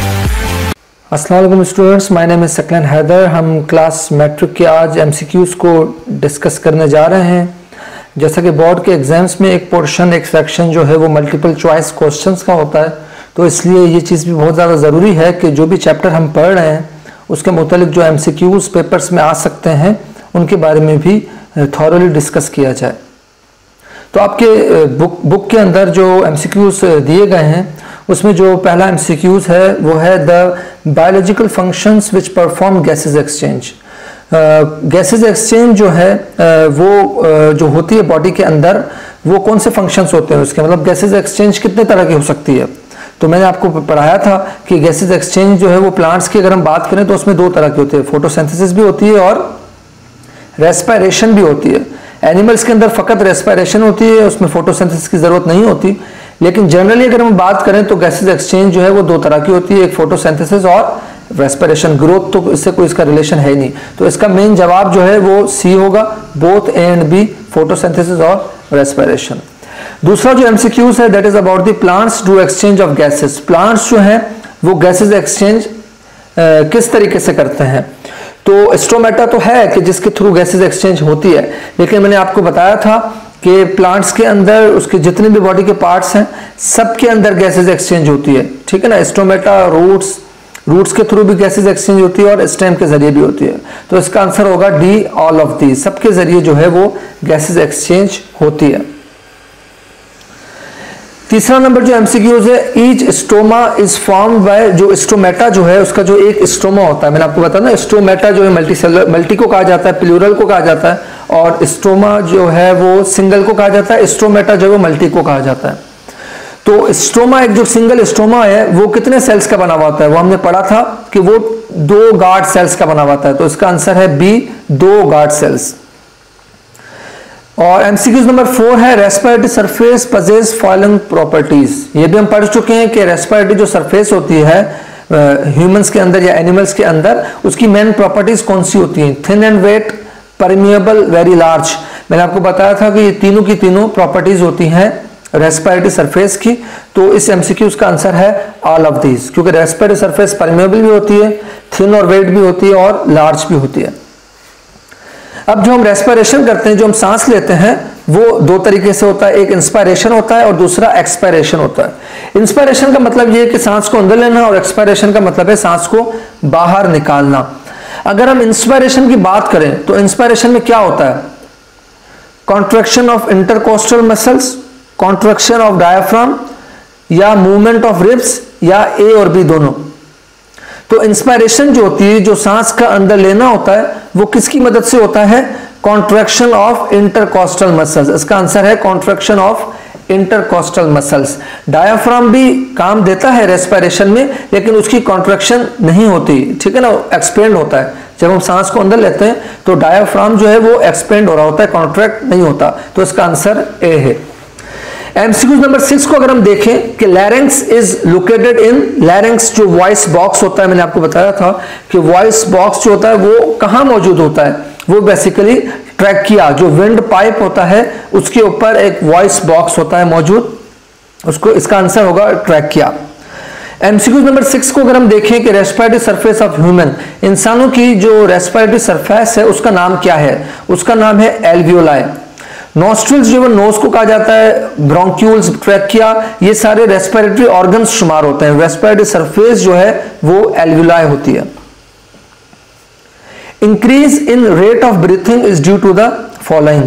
अस्सलाम वालेकुम students, my name is सकलन हैदर। हम क्लास मैट्रिक के आज एमसीक्यूज़ को डिस्कस करने जा रहे हैं। जैसा कि बोर्ड के एग्जाम्स में एक पोर्शन, एक सेक्शन जो है वो मल्टीपल चॉइस क्वेश्चंस का होता है, तो इसलिए ये चीज़ भी बहुत ज़्यादा ज़रूरी है कि जो भी चैप्टर हम पढ़ रहे हैं उसके मुतालिक जो एमसीक्यूज़ पेपर्स में आ सकते हैं उनके बारे में भी थॉरली डिस्कस किया जाए। तो आपके बुक के अंदर जो एमसीक्यूज़ दिए गए हैं उसमें जो पहला एमसीक्यूज़ है वो है the biological functions which perform gases exchange. Gases exchange जो है वो जो होती है बॉडी के अंदर, वो कौन से फंक्शंस होते हैं उसके, मतलब गैसेस एक्सचेंज कितने तरह की हो सकती है। तो मैंने आपको पढ़ाया था कि गैसेस एक्सचेंज जो है वो प्लांट्स की अगर हम बात करें तो उसमें दो तरह की होती है, फोटोसिंथेसिस भी होती है और रेस्पिरेशन भी होती है। एनिमल्स के अंदर फ़कत रेस्पिरेशन होती है, उसमें फोटोसिंथेसिस की ज़रूरत नहीं होती। लेकिन जनरली अगर हम बात करें तो गैसेस एक्सचेंज जो है वो दो तरह की होती है, एक फोटोसिंथेसिस और रेस्पिरेशन। ग्रोथ तो इससे कोई इसका रिलेशन है ही नहीं, तो इसका मेन जवाब जो है वो सी होगा, both A and B, photosynthesis और रेस्पिरेशन। दूसरा जो एमसीक्यूज है that is about the plants do exchange of gases. Plants जो है वो गैसेस एक्सचेंज किस तरीके से करते हैं। तो स्टोमेटा तो है कि जिसके थ्रू गैसेस एक्सचेंज होती है, लेकिन मैंने आपको बताया था कि प्लांट्स के अंदर उसके जितने भी बॉडी के पार्ट्स हैं सब के अंदर गैसेस एक्सचेंज होती है, ठीक है ना। स्टोमेटा, रूट्स के थ्रू भी गैसेस एक्सचेंज होती है और स्टेम के जरिए भी होती है। तो इसका आंसर होगा डी, ऑल ऑफ दी, सबके जरिए जो है वो गैसेस एक्सचेंज होती है। तीसरा नंबर जो एमसीक्यूज है, each stoma is formed by, जो स्टोमेटा जो है उसका जो एक स्टोमा होता है, मैंने आपको बताया ना, स्टोमेटा जो है मल्टी को कहा जाता है, प्लूरल को कहा जाता है, और स्टोमा जो है वो सिंगल को कहा जाता है, स्टोमेटा जो है मल्टी को कहा जाता है। तो स्टोमा, एक जो सिंगल स्टोमा है वो कितने सेल्स का बना हुआ होता है, वो हमने पढ़ा था कि वो 2 गार्ड सेल्स का बना हुआ होता है। तो इसका आंसर है बी, 2 गार्ड सेल्स। और एमसीक्यूज नंबर 4 है respiratory surface possess following properties. ये भी हम पढ़ चुके हैं कि रेस्पिरेटरी जो सरफेस होती है ह्यूमंस के अंदर या एनिमल्स के अंदर, उसकी मेन प्रॉपर्टीज कौन सी होती हैं, thin and wet, permeable, very large. मैंने आपको बताया था कि ये तीनों की तीनों प्रॉपर्टीज होती हैं रेस्पिरेटरी सरफेस की। तो इस एमसीक्यूज का आंसर है ऑल ऑफ दीज, क्योंकि रेस्पिरेटरी सरफेस परमिएबल भी होती है, थिन और वेट भी होती है और लार्ज भी होती है। अब जो हम रेस्पिरेशन करते हैं, जो हम सांस लेते हैं, वो 2 तरीके से होता है, एक इंस्पायरेशन होता है और दूसरा एक्सपायरेशन होता है। इंस्पायरेशन का मतलब ये है कि सांस को अंदर लेना, और एक्सपायरेशन का मतलब है सांस को बाहर निकालना। अगर हम इंस्पायरेशन की बात करें तो इंस्पायरेशन में क्या होता है, contraction of intercostal muscles, contraction of diaphragm, या मूवमेंट ऑफ रिब्स, या ए और बी दोनों। तो इंस्पायरेशन जो होती है, जो सांस का अंदर लेना होता है, वो किसकी मदद से होता है, कॉन्ट्रैक्शन ऑफ इंटरकोस्टल मसल्स। इसका आंसर है contraction of intercostal muscles. Diaphragm भी काम देता है रेस्पिरेशन में, लेकिन उसकी कॉन्ट्रैक्शन नहीं होती, ठीक है ना, एक्सपेंड होता है। जब हम सांस को अंदर लेते हैं तो डायफ्राम जो है वो एक्सपेंड हो रहा होता है, कॉन्ट्रैक्ट नहीं होता। तो इसका आंसर ए है। एमसीक्यूज नंबर 6 को अगर हम देखें कि larynx is located in, larynx जो वॉइस बॉक्स होता है, मैंने आपको बताया था कि वॉइस बॉक्स जो होता है वो कहां मौजूद होता है, वो बेसिकली ट्रैकिया, जो विंड पाइप होता है उसके ऊपर एक वॉइस बॉक्स होता है मौजूद, उसको, इसका आंसर होगा ट्रैकिया। एमसीक्यूज नंबर 6 को अगर हम देखें कि रेस्पिरेटरी सरफेस ऑफ ह्यूमन, इंसानों की जो रेस्पिरेटरी सरफेस है उसका नाम क्या है, उसका नाम है एल्वियोलाई। नोस्ट्रिल्स जो है नोज को कहा जाता है, ब्रोंक्यूल्स, ट्रैकिया, ये सारे रेस्पिरेटरी ऑर्गन्स शुमार होते हैं। रेस्पिरेटरी सरफेस जो है वो एल्वियोलाई होती है। Increase in rate of breathing is due to the following.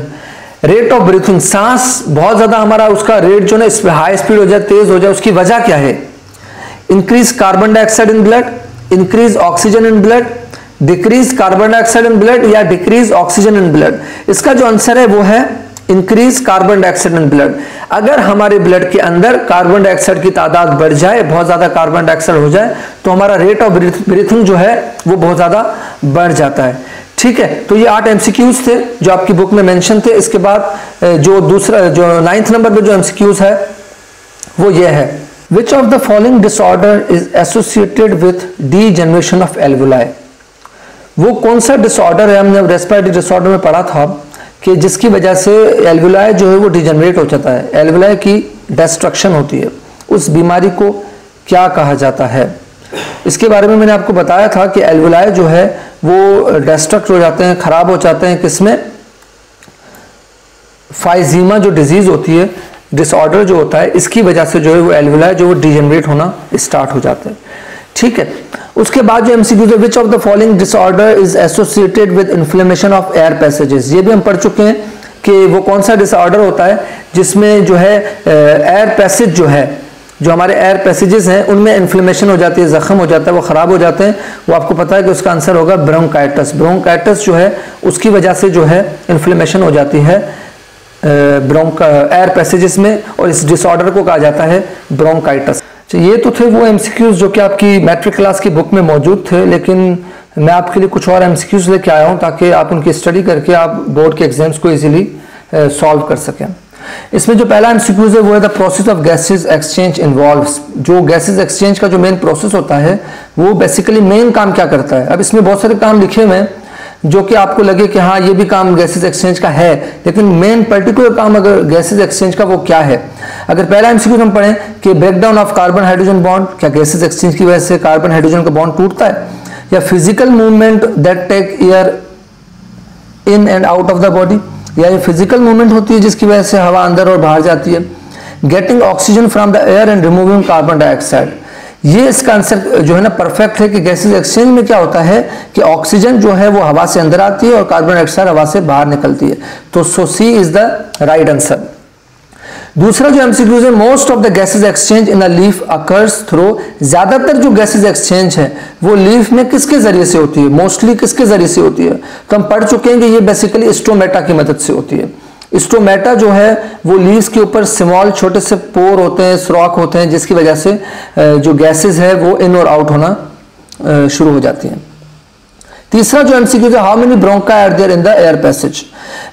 Rate of breathing, सांस बहुत ज्यादा हमारा उसका रेट जो है हाई स्पीड हो जाए, तेज हो जाए, उसकी वजह क्या है, increase carbon dioxide in blood, increase oxygen in blood, decrease carbon dioxide in blood, या डिक्रीज ऑक्सीजन इन ब्लड। इसका जो आंसर है वो है increase carbon dioxide in blood. अगर हमारे ब्लड के अंदर कार्बन डाइऑक्साइड की तादाद बढ़ जाए, बहुत ज्यादा कार्बन डाइऑक्साइड हो जाए, तो हमारा रेट ऑफ ब्रीथिंग जो है वो बहुत ज्यादा बढ़ जाता है, ठीक है। तो ये 8 एमसीक्यूज थे जो आपकी बुक में मेंशन थे। इसके बाद जो दूसरा, जो 9th नंबर पे जो एमसीक्यूज है वो ये है, विच of the following disorder is associated with degeneration of alveoli. वो कौन सा डिसऑर्डर है, हमने रेस्पिरेटरी डिसऑर्डर में पढ़ा था कि जिसकी वजह से एल्वियोलाई जो है वो डिजेनरेट हो जाता है, एल्वियोलाई की डिस्ट्रक्शन होती है। उस बीमारी को क्या कहा जाता है। इसके बारे में मैंने आपको बताया था कि एल्वुलाई जो है वो डिस्ट्रक्ट हो जाते हैं, खराब हो जाते हैं, किसमें? फाइजीमा जो डिजीज होती है, डिसऑर्डर जो होता है, इसकी वजह से जो है वो एल्वुलाई जो डिजेनरेट होना स्टार्ट हो जाते हैं। ठीक है, उसके बाद जो एमसीक्यूज है, विच of the following disorder is associated with inflammation of air passages, ये भी हम पढ़ चुके हैं कि वो कौन सा डिसऑर्डर होता है जिसमें जो है एयर पैसेज जो है, जो हमारे एयर पैसेजेस हैं उनमें इन्फ्लेमेशन हो जाती है, जख्म हो जाता है, वो खराब हो जाते हैं। वो आपको पता है कि उसका आंसर होगा ब्रोंकाइटिस। ब्रोंकाइटिस जो है उसकी वजह से जो है इन्फ्लेमेशन हो जाती है एयर पैसेजेस में, और इस डिसऑर्डर को कहा जाता है ब्रोंकाइटिस। ये तो थे वो एमसीक्यूज जो कि आपकी मैट्रिक क्लास की बुक में मौजूद थे, लेकिन मैं आपके लिए कुछ और एमसीक्यूज लेके आया हूँ ताकि आप उनकी स्टडी करके आप बोर्ड के एग्जाम्स को इजीली सॉल्व कर सकें। इसमें जो पहला एमसीक्यूज है वो है the process of gases exchange involves. जो गैसेज एक्सचेंज का जो मेन प्रोसेस होता है वो बेसिकली मेन काम क्या करता है। अब इसमें बहुत सारे काम लिखे हुए हैं जो कि आपको लगे कि हाँ ये भी काम गैसेज एक्सचेंज का है, लेकिन मेन पर्टिकुलर काम अगर गैसेज एक्सचेंज का वो क्या है। अगर पहला एमसीक्यू हम पढ़ें कि breakdown of carbon hydrogen bond, क्या गैसेज एक्सचेंज की वजह से कार्बन हाइड्रोजन का बॉन्ड टूटता है? या physical movement that take air in and out of the body, या ये फिजिकल मूवमेंट होती है जिसकी वजह से हवा अंदर और बाहर जाती है। Getting oxygen from the air and removing carbon dioxide, ये इसका आंसर जो है ना परफेक्ट है कि गैसेज एक्सचेंज में क्या होता है कि ऑक्सीजन जो है वो हवा से अंदर आती है और कार्बन डाइऑक्साइड हवा से बाहर निकलती है। तो सो सी इज द राइट आंसर। दूसरा जो एमसीक्यू है, most of the gases exchange in a leaf occurs through, ज्यादातर जो गैसेज एक्सचेंज है वो लीफ में किसके जरिए से होती है? मोस्टली किसके जरिए से होती है? तो हम पढ़ चुके हैं कि ये बेसिकली स्टोमेटा की मदद से होती है। स्टोमेटा जो है वो लीव्स के ऊपर स्मॉल छोटे से पोर होते हैं, सुराख होते हैं, जिसकी वजह से जो गैसेस है वो इन और आउट होना शुरू हो जाती हैं। तीसरा जो एमसीक्यू है, how many bronchi are there in the air passage.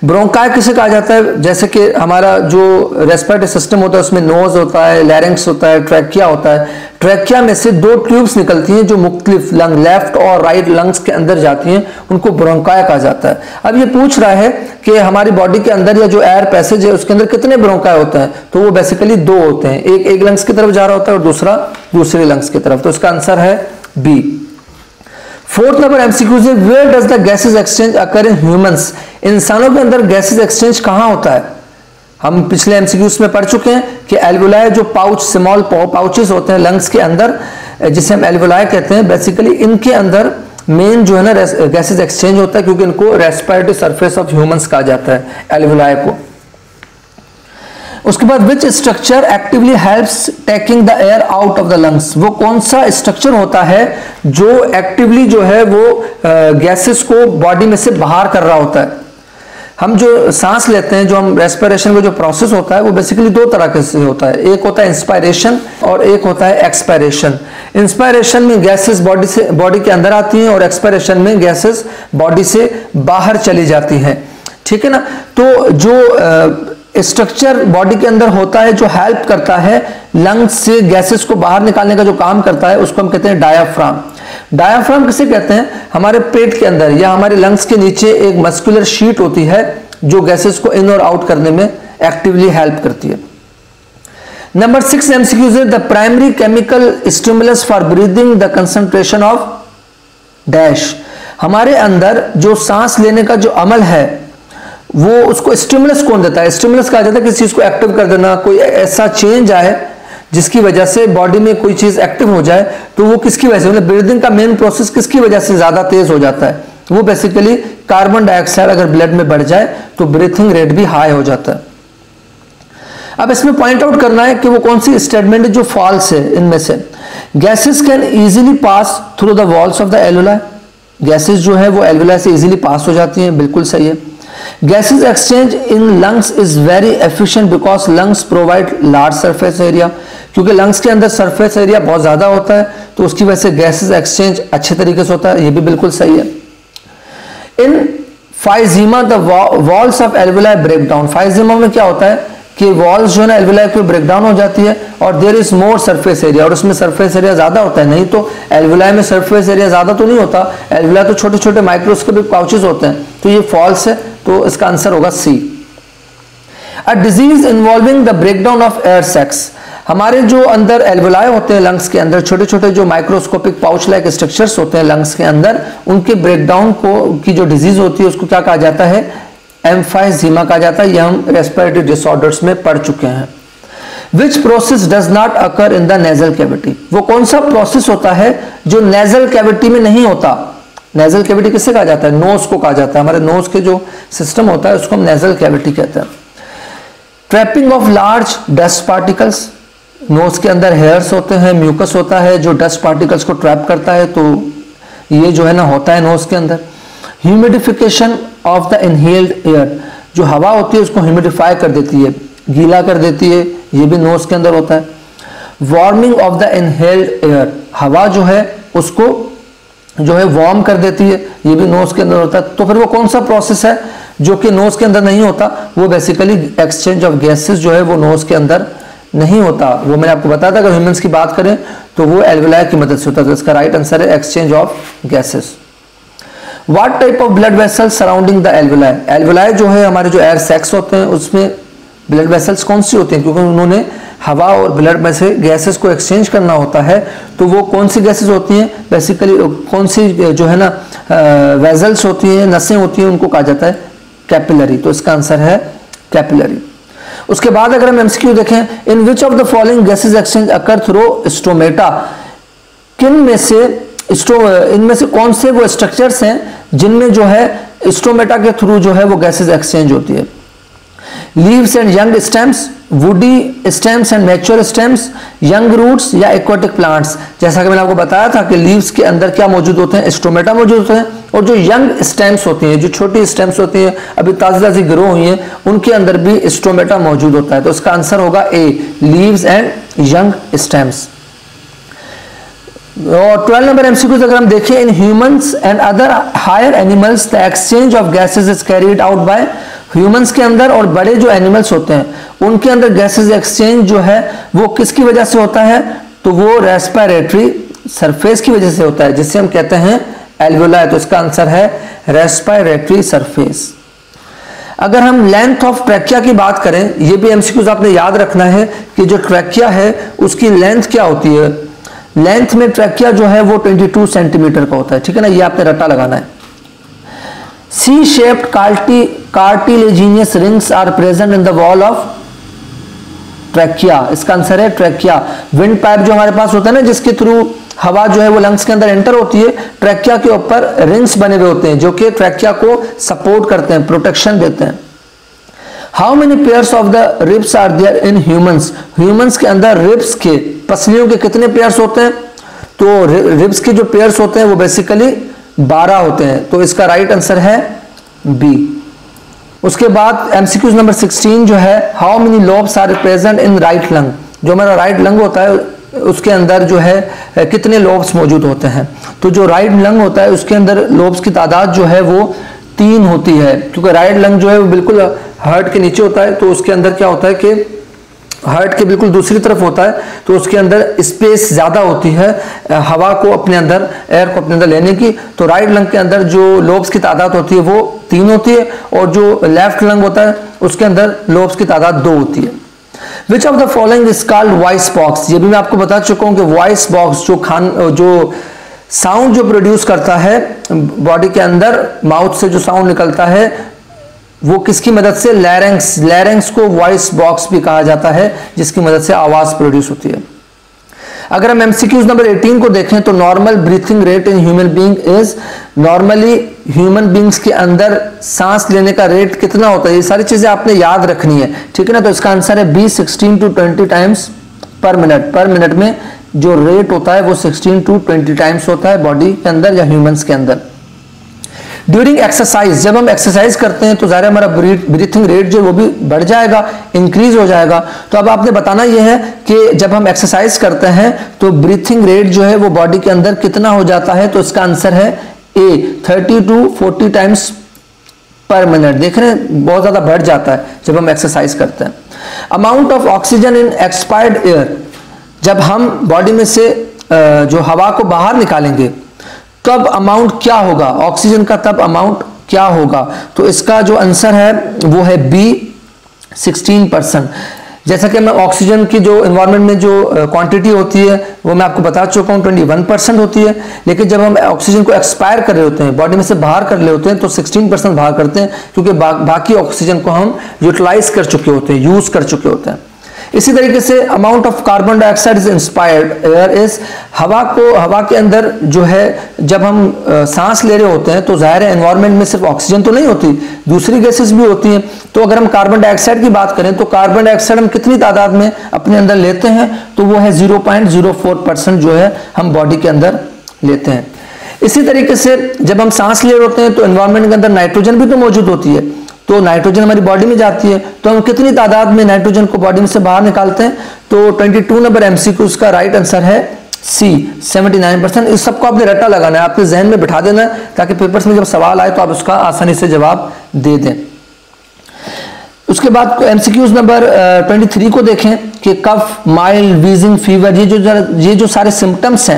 Bronchi किसे कहा जाता है? जैसे कि हमारा जो रेस्पिरेटरी सिस्टम होता है उसमें नोज होता है, लैरिंक्स होता है, ट्रैकिया होता है। ट्रैकिया में से दो ट्यूब्स निकलती हैं जो मुख्तलिफ लंग, लेफ्ट और राइट लंग्स के अंदर जाती हैं, उनको ब्रोंकाई कहा जाता है। अब ये पूछ रहा है कि हमारी बॉडी के अंदर या जो एयर पैसेज है उसके अंदर कितने ब्रोंकाई होते हैं? तो वो बेसिकली दो होते हैं, एक लंग्स की तरफ जा रहा होता है और दूसरा दूसरे लंग्स की तरफ। तो इसका आंसर है बी। फोर्थ नंबर एमसीक्यू है, where does the gases exchange occur in humans. इंसानों के अंदर गैसेज एक्सचेंज कहां होता है? हम पिछले एमसीक्यूज में पढ़ चुके हैं कि एल्वुलाई जो पाउच, स्मॉल पाउचेस होते हैं लंग्स के अंदर, जिसे हम एल्वुलाई कहते हैं, बेसिकली इनके अंदर मेन जो है ना गैसेज एक्सचेंज होता है, क्योंकि इनको रेस्पिरेटरी सरफेस ऑफ ह्यूमंस कहा जाता है एल्वुलाई को। उसके बाद which structure actively helps taking the air out of the lungs. वो कौन सा स्ट्रक्चर होता है जो एक्टिवली जो है वो गैसेस को बॉडी में से बाहर कर रहा होता है। हम जो सांस लेते हैं, जो हम रेस्पिरेशन का जो प्रोसेस होता है वो बेसिकली दो तरह से होता है, एक होता है इंस्पायरेशन और एक होता है एक्सपायरेशन। इंस्पायरेशन में गैसेस बॉडी के अंदर आती हैं और एक्सपायरेशन में गैसेस बॉडी से बाहर चली जाती हैं। ठीक है ना। तो जो स्ट्रक्चर बॉडी के अंदर होता है जो हेल्प करता है लंग्स से गैसेस को बाहर निकालने का जो काम करता है, उसको हम कहते हैं डायाफ्राम। डायाफ्राम किसे कहते हैं? हमारे पेट के अंदर या हमारे लंग्स के नीचे एक मस्कुलर शीट होती है जो गैसेस को इन और आउट करने में एक्टिवली हेल्प करती है। नंबर 6 एमसीक्यू है, the primary chemical stimulus for breathing the concentration of dash. हमारे अंदर जो सांस लेने का जो अमल है वो उसको स्टिमुलस कौन देता है? स्टिमुलस कहा जाता है किसी चीज को एक्टिव कर देना, कोई ऐसा चेंज आए जिसकी वजह से बॉडी में कोई चीज एक्टिव हो जाए। तो वो किसकी वजह से, मतलब ब्रीदिंग का मेन प्रोसेस किसकी वजह से ज्यादा तेज हो जाता है? वो बेसिकली कार्बन डाइऑक्साइड अगर ब्लड में बढ़ जाए तो ब्रीथिंग रेट भी हाई हो जाता है। अब इसमें पॉइंट आउट करना है कि वो कौन सी स्टेटमेंट है जो फॉल्स है इनमें से। Gases can easily pass through the walls of the alveoli. Gases जो है वो एल्वुलाई से इजीली पास हो जाती हैं, बिल्कुल सही है। Gases exchange in lungs is very efficient because lungs provide large surface area. क्योंकि लंग्स के अंदर सरफेस एरिया बहुत ज्यादा होता है तो उसकी वजह से गैसेज एक्सचेंज अच्छे तरीके से होता है, ये भी बिल्कुल सही है। In emphysema the walls of alveoli break down. Emphysema में क्या होता है कि वॉल्स जो है ना एल्वुलाई की ब्रेक डाउन हो जाती है और there is more surface area, और उसमें सरफेस एरिया ज्यादा होता है। नहीं तो एल्वुलाई में सरफेस एरिया ज्यादा तो नहीं होता, एल्वुलाई तो छोटे छोटे माइक्रोस्कोपिक पाउचेस होते हैं। तो ये फॉल्स है, तो इसका आंसर होगा C. A disease involving the breakdown of air sacs. हमारे जो अंदर एल्वोलाई होते हैं लंग्स के अंदर, छोटे छोटे जो माइक्रोस्कोपिक पाउच लाइक स्ट्रक्चर्स होते हैं लंग्स के अंदर, उनके ब्रेकडाउन को की जो डिजीज होती है उसको क्या कहा जाता है, एम्फाइजीमा कहा जाता है। यह हम रेस्पिरेटरी डिसऑर्डर्स में पढ़ चुके हैं। Which process does not occur in the nasal cavity, वो कौन सा प्रोसेस होता है जो नेजल कैविटी में नहीं होता। नेजल कैविटी किसे कहा जाता है, नोज को कहा जाता है। हमारे नोज के जो सिस्टम होता है उसको हम नेजल कैविटी कहते हैं। Trapping of large dust particles, nose के अंदर हेयर्स होते हैं, म्यूकस होता है जो डस्ट पार्टिकल्स को ट्रैप करता है, तो ये जो है ना होता है नोज के अंदर। Humidification of the inhaled air, जो हवा होती है उसको ह्यूमिडिफाई कर देती है, गीला कर देती है, ये भी नोज के अंदर होता है। Warming of the inhaled air, हवा जो है उसको जो है वार्म कर देती है, ये भी नोज के अंदर होता है। तो फिर वो कौन सा प्रोसेस है जो कि नोज के अंदर नहीं होता, वो बेसिकली एक्सचेंज ऑफ गैसेस जो है वो नोज के अंदर नहीं होता। वो मैंने आपको बताया था, अगर ह्यूमंस की बात करें तो वो एल्वोलाई की मदद से होता है। तो इसका राइट आंसर है exchange of gases. What type of blood vessels surrounding the alveoli, alveoli जो है हमारे जो एयर सैक्स होते हैं उसमें ब्लड वेसल्स कौन सी होती हैं, क्योंकि उन्होंने हवा और ब्लड में से गैसेस को एक्सचेंज करना होता है। तो वो कौन सी गैसेस होती हैं, बेसिकली कौन सी जो है ना वेसल्स होती हैं, नसें होती हैं, उनको कहा जाता है कैपिलरी। तो इसका आंसर है कैपिलरी। उसके बाद अगर हम एमसीक्यू देखें, in which of the following gases exchange occur through stomata, किन में से इनमें से कौन से वो स्ट्रक्चर्स हैं जिनमें जो है स्टोमेटा के थ्रू जो है वो गैसेस एक्सचेंज होती है। Leaves and young stems, woody stems and mature stems, young roots या एक्वाटिक प्लांट्स। जैसा कि मैंने आपको बताया था कि लीव्स के अंदर क्या मौजूद होते हैं, स्टोमेटा मौजूद होते हैं, और जो यंग स्टेम्स होती हैं, जो छोटी स्टेम्स होती हैं अभी ताजी ताजी ग्रो हुई हैं, उनके अंदर भी स्टोमेटा मौजूद होता है। तो इसका आंसर होगा A, leaves and young stems. और 12 नंबर एमसीक्यू अगर हम देखें, in humans and other higher animals the exchange of gases is carried out by, humans के अंदर और बड़े जो एनिमल्स होते हैं उनके अंदर गैसेस एक्सचेंज जो है वो किसकी वजह से होता है, तो वो रेस्पिरेटरी सरफेस की वजह से होता है, जिसे हम कहते हैं एल्वोलाई। तो इसका आंसर है रेस्पिरेटरी सरफेस। अगर हम लेंथ ऑफ ट्रैकिया की बात करें, ये भी एमसीक्यूज आपने याद रखना है कि जो ट्रैकिया है उसकी लेंथ क्या होती है। लेंथ में ट्रैकिया जो है वो 22 सेंटीमीटर का होता है, ठीक है ना, ये आपने रट्टा लगाना है। C shaped cartilaginous rings are present in the wall of trachea, इसका आंसर है ट्रैकिया। विंड पाइप जो हमारे पास होता है ना, जिसके थ्रू हवा जो है वो लंग्स के अंदर एंटर होती है, ट्रैकिया के ऊपर रिंग्स बने हुए होते हैं जो कि ट्रैकिया को सपोर्ट करते हैं, प्रोटेक्शन देते हैं। How many pairs of the ribs are there in humans, humans के अंदर रिब्स के, पसलियों के कितने पेयर्स होते हैं, तो रिब्स के जो पेयर्स होते हैं वो बेसिकली 12 होते हैं। तो इसका राइट आंसर है बी। उसके बाद एमसीक्यूज नंबर 16 जो है, how many lobes are present in right lung, जो हमारा राइट लंग होता है उसके अंदर जो है कितने लोब्स मौजूद होते हैं। तो जो राइट लंग होता है उसके अंदर लोब्स की तादाद जो है वो 3 होती है, क्योंकि राइट लंग जो है वो बिल्कुल हार्ट के नीचे होता है। तो उसके अंदर क्या होता है कि हार्ट के बिल्कुल दूसरी तरफ होता है, तो उसके अंदर स्पेस ज्यादा होती है हवा को अपने अंदर, एयर को अपने अंदर लेने की। तो राइट लंग के अंदर जो लोब्स की तादाद होती है वो 3 होती है, और जो लेफ्ट लंग होता है उसके अंदर लोब्स की तादाद 2 होती है। विच of the following is called voice box, ये भी मैं आपको बता चुका हूं कि वॉइस बॉक्स जो साउंड जो प्रोड्यूस करता है बॉडी के अंदर, माउथ से जो साउंड निकलता है वो किसकी मदद से, लैरिंक्स, लैरिंक्स को वॉइस बॉक्स भी कहा जाता है, जिसकी मदद से आवाज प्रोड्यूस होती है। अगर हम एमसीक्यूज नंबर 18 को देखें, तो normal breathing rate in human being is, normally human beings के अंदर सांस लेने का रेट कितना होता है, ये सारी चीजें आपने याद रखनी है, ठीक है ना। तो इसका आंसर है B, 16 to 20 times per minute. Per minute में जो रेट होता है वो 16 to 20 टाइम्स होता है बॉडी के अंदर या ह्यूमंस के अंदर। ड्यूरिंग एक्सरसाइज, जब हम एक्सरसाइज करते हैं तो ज़ाहिर हमारा ब्रीथिंग रेट जो वो भी बढ़ जाएगा, इंक्रीज हो जाएगा। तो अब आपने बताना यह है कि जब हम एक्सरसाइज करते हैं तो ब्रीथिंग रेट जो है वो बॉडी के अंदर कितना हो जाता है। तो इसका आंसर है ए, 30 to 40 टाइम्स पर मिनट। देख रहे हैं, बहुत ज्यादा बढ़ जाता है जब हम एक्सरसाइज करते हैं। Amount of oxygen in expired air, जब हम बॉडी में से जो हवा को बाहर निकालेंगे तब अमाउंट क्या होगा, ऑक्सीजन का तब अमाउंट क्या होगा। तो इसका जो आंसर है वो है बी, 16%। जैसा कि मैं ऑक्सीजन की जो एनवायरनमेंट में जो क्वांटिटी होती है वो मैं आपको बता चुका हूँ 21% होती है, लेकिन जब हम ऑक्सीजन को एक्सपायर कर रहे होते हैं, बॉडी में से बाहर कर रहे होते हैं, तो 16% बाहर करते हैं, क्योंकि बाकी ऑक्सीजन को हम यूटिलाइज कर चुके होते हैं, यूज कर चुके होते हैं। इसी तरीके से amount of carbon dioxide is inspired air is, हवा के अंदर जो है जब हम सांस ले रहे होते हैं तो जाहिर है एनवायरनमेंट में सिर्फ ऑक्सीजन तो नहीं होती, दूसरी गैसेस भी होती हैं। तो अगर हम कार्बन डाइऑक्साइड की बात करें तो कार्बन डाइऑक्साइड हम कितनी तादाद में अपने अंदर लेते हैं, तो वो है 0.04% जो है हम बॉडी के अंदर लेते हैं। इसी तरीके से जब हम सांस ले रहे होते हैं तो एनवायरनमेंट के अंदर नाइट्रोजन भी तो मौजूद होती है, तो नाइट्रोजन हमारी बॉडी में जाती है, तो हम कितनी तादाद में नाइट्रोजन को बॉडी में से बाहर निकालते हैं, तो 22 नंबर एमसीक्यू उसका राइट आंसर है सी 79%। इस सबको आपने रट्टा लगाना है, आपके जहन में बिठा देना है, ताकि पेपर्स में जब सवाल आए तो आप उसका आसानी से जवाब दे दें। उसके बाद एमसीक्यूज नंबर 23 को देखें कि कफ, माइल्ड, वीजिंग, फीवर, ये जो सारे सिम्टम्स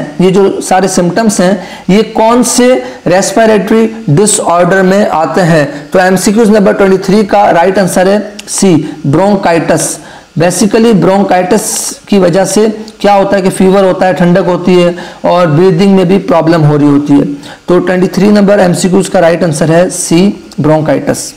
हैं, ये कौन से रेस्पिरेटरी डिसऑर्डर में आते हैं, तो एमसीक्यूज नंबर 23 का राइट आंसर है सी ब्रोंकाइटिस। बेसिकली ब्रोंकाइटिस की वजह से क्या होता है कि फीवर होता है, ठंडक होती है और ब्रीदिंग में भी प्रॉब्लम हो रही होती है, तो 23 नंबर एमसीक्यूज का राइट आंसर है सी ब्रोंकाइटिस।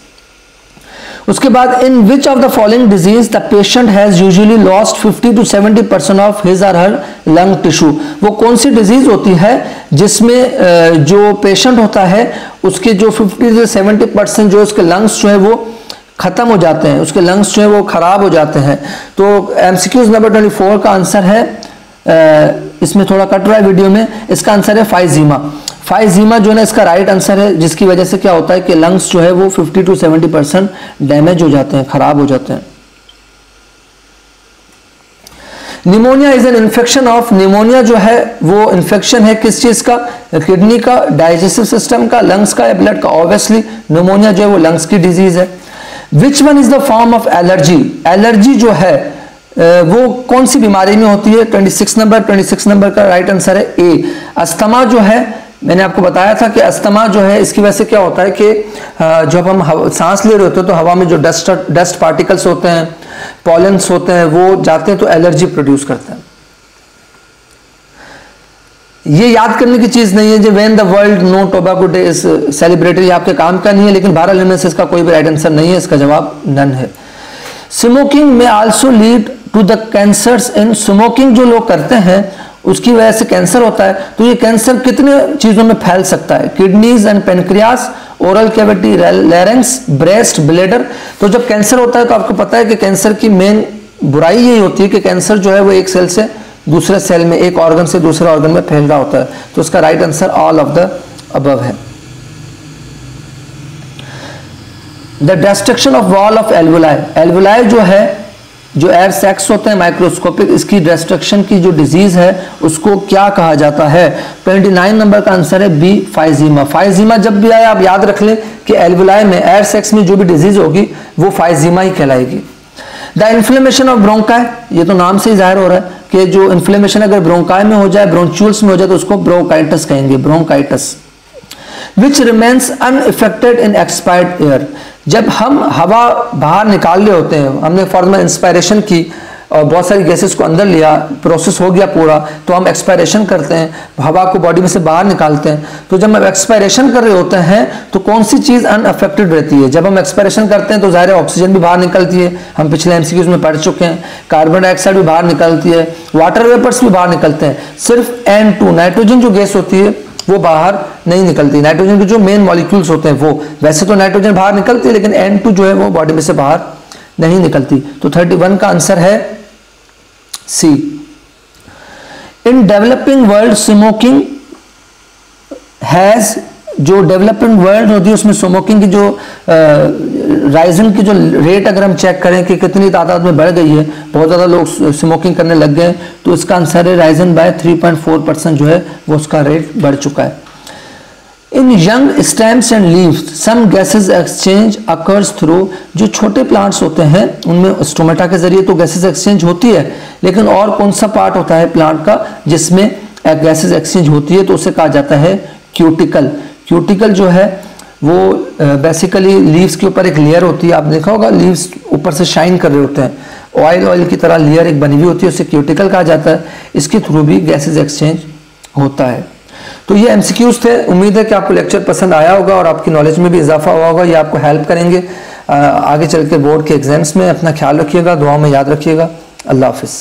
उसके बाद in which of the following disease the patient has usually lost 50 to 70% of his और हर लंग टिश्यू, वो कौन सी डिजीज होती है जिसमें जो पेशेंट होता है उसके जो 50 से 70% जो उसके लंग्स जो है वो खत्म हो जाते हैं, उसके लंग्स जो है वो खराब हो जाते हैं। तो एमसीक्यूज नंबर 24 का आंसर है, इसमें थोड़ा कट रहा है वीडियो में, इसका आंसर है फाइजीमा। फाइजीमा जो है ना इसका राइट आंसर है, जिसकी वजह से क्या होता है कि लंग्स जो है वो 50 to 70% डैमेज हो जाते हैं, खराब हो जाते हैं। Pneumonia is an infection of, pneumonia जो है वो इन्फेक्शन है किस चीज का, किडनी का, डाइजेस्टिव सिस्टम का, लंग्स का या ब्लड का। ऑब्वियसली निमोनिया जो है वो लंग्स की डिजीज है। Which one is the form of allergy, allergy जो है वो कौन सी बीमारी में होती है, 26 नंबर का राइट आंसर है ए अस्थमा। जो है मैंने आपको बताया था कि अस्थमा जो है इसकी वजह से क्या होता है कि जब हम सांस ले रहे होते हैं तो हवा में जो डस्ट पार्टिकल्स होते हैं, पॉलेंस होते हैं, वो जाते हैं तो एलर्जी प्रोड्यूस करते हैं। ये याद करने की चीज नहीं है जो when the world no tobacco day is celebrated, आपके काम का नहीं है, लेकिन 12 लेने से इसका कोई भी राइट आंसर नहीं है, इसका जवाब नन है। स्मोकिंग में also lead to the cancers in, smoking जो लोग करते हैं उसकी वजह से कैंसर होता है, तो ये कैंसर कितने चीजों में फैल सकता है, kidneys and pancreas, oral cavity, larynx, breast, bladder. तो जब कैंसर होता है तो आपको पता है कि कैंसर की मेन बुराई यही होती है कि कैंसर जो है वो एक सेल से दूसरे सेल में, एक ऑर्गन से दूसरे ऑर्गन में फैल रहा होता है, तो उसका right answer all of the above है। The destruction of wall of alveoli, alveoli जो है जो एयर सैक्स होते हैं माइक्रोस्कोपिक, इसकी डिस्ट्रक्शन की जो डिजीज है उसको क्या कहा जाता है, 29 नंबर का आंसर है बी फाइजीमा। फाइजीमा जब भी आए आप याद रख लें कि एल्वुलाई में, एयर सैक्स में जो भी डिजीज होगी वो फाइजीमा ही कहलाएगी। द इन्फ्लेमेशन ऑफ ब्रोंकाई, ये तो नाम से ही जाहिर हो रहा है कि जो इन्फ्लेमेशन अगर ब्रोंकाई में हो जाए, ब्रोंक्यूल्स में हो जाए तो उसको ब्रोंकाइटिस कहेंगे, bronchitis. Which remains unaffected in expired air, जब हम हवा बाहर निकाल रहे होते हैं, हमने फॉर्मल इंस्पायरेशन की और बहुत सारी गैसेस को अंदर लिया, प्रोसेस हो गया पूरा, तो हम एक्सपायरेशन करते हैं, हवा को बॉडी में से बाहर निकालते हैं। तो जब हम एक्सपायरेशन कर रहे होते हैं तो कौन सी चीज अनअफेक्टेड रहती है, जब हम एक्सपायरेशन करते हैं तो जाहिर है ऑक्सीजन भी बाहर निकलती है, हम पिछले एमसीक्यूज में पढ़ चुके हैं, कार्बन डाइऑक्साइड भी बाहर निकलती है, वाटर वेपर्स भी बाहर निकलते हैं, सिर्फ N2 नाइट्रोजन जो गैस होती है वो बाहर नहीं निकलती। नाइट्रोजन के जो मेन मॉलिक्यूल्स होते हैं वो, वैसे तो नाइट्रोजन बाहर निकलती है लेकिन N2 जो है वो बॉडी में से बाहर नहीं निकलती। तो 31 का आंसर है C. In developing world smoking has, जो डेवलपिंग वर्ल्ड होती है उसमें स्मोकिंग की जो राइजिंग की जो रेट अगर हम चेक करें कि कितनी तादाद में बढ़ गई है, बहुत ज़्यादा लोग स्मोकिंग करने लग गए, तो इसका आंसर है राइजन बाय 3.4% जो है वो उसका रेट बढ़ चुका है। In young stems and leaves some gases exchange occurs through, जो छोटे प्लांट्स होते हैं उनमें स्टोमेटा के जरिए तो गैसेस एक्सचेंज होती है, लेकिन और कौन सा पार्ट होता है प्लांट का जिसमें गैसेस एक्सचेंज होती है, तो उसे कहा जाता है क्यूटिकल। क्यूटिकल जो है वो बेसिकली लीव्स के ऊपर एक लेयर होती है, आप देखा होगा लीव्स ऊपर से शाइन कर रहे होते हैं, ऑयल की तरह लेयर एक बनी हुई होती है, उसे क्यूटिकल कहा जाता है, इसके थ्रू भी गैसेज एक्सचेंज होता है। तो ये एमसीक्यूज थे। उम्मीद है कि आपको लेक्चर पसंद आया होगा और आपकी नॉलेज में भी इजाफा हुआ होगा। ये आपको हेल्प करेंगे आगे चल के बोर्ड के एग्जाम्स में। अपना ख्याल रखिएगा, दुआ में याद रखिएगा। अल्लाह हाफिज़।